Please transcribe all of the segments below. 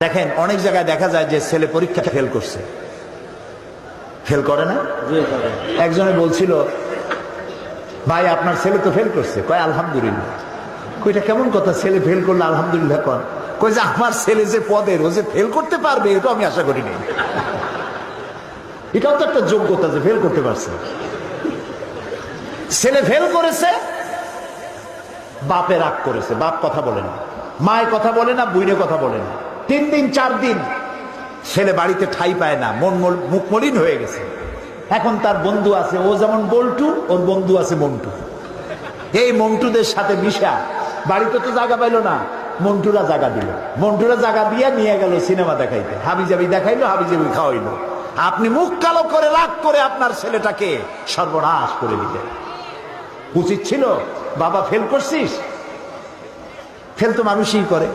দেখেন অনেক জায়গায় দেখা যায় যে ছেলে পরীক্ষা ফেল করছে, ফেল করে না? একজনে বলছিল, ভাই আপনার ছেলে তো ফেল করছে। কয় আলহামদুলিল্লাহ। কইটা কেমন কথা, ছেলে ফেল করলে আলহামদুলিল্লাহ কর? কই যে আমার ছেলে যে পদের, ও যে ফেল করতে পারবে এটা আমি আশা করিনি। এটাও তো একটা যোগ্যতা যে ফেল করতে পারছে। ছেলে ফেল করেছে, বাপে রাগ করেছে, বাপ কথা বলে না, মায়ের কথা বলে না, বুইনে কথা বলে না। 3 দিন 4 দিন ছেলে বাড়িতে ঠাই পায় না, মুখ মলিন হয়ে গেছে। এখন তার বন্ধু আছে, ও যেমন বল্টু, ওর বন্ধু আছে মন্টু। এই মন্টুদের সাথে মিশা বাড়িতে তো জায়গা পাইল না, মন্টুরা জায়গা দিল, মন্টুরা জায়গা দিয়ে নিয়ে গেল সিনেমা দেখাইতে, হাবিজাবি দেখাইলো, হাবিজাবি খাওয়াইলো। আপনি মুখ কালো করে রাগ করে আপনার ছেলেটাকে সর্বনাশ করে দিলেন। উচিত ছিল বাবা ফেল করছিস, ফেল তো মানুষই করে,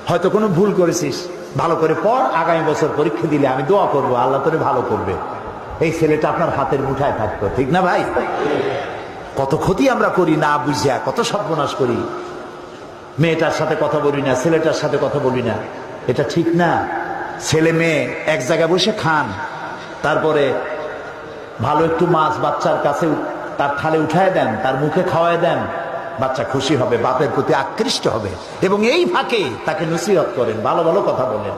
হয়তো কোনো ভুল করেছিস, ভালো করে পড়, আগামী বছর পরীক্ষা দিলে আমি দোয়া করবো আল্লাহ তোরে ভালো করবে, এই ছেলেটা আপনার হাতের মুঠায় থাকতো। ঠিক না ভাই? কত ক্ষতি আমরা করি না বুঝিয়া, কত সর্বনাশ করি। মেয়েটার সাথে কথা বলি না, ছেলেটার সাথে কথা বলি না, এটা ঠিক না। ছেলে মেয়ে এক জায়গায় বসে খান, তারপরে ভালো একটু মাছ বাচ্চার কাছে তার থালে উঠায় দেন, তার মুখে খাওয়ায় দেন, বাচ্চা খুশি হবে, বাপের প্রতি আকৃষ্ট হবে, এবং এই ফাঁকে তাকে নসিহত করেন, ভালো ভালো কথা বলেন।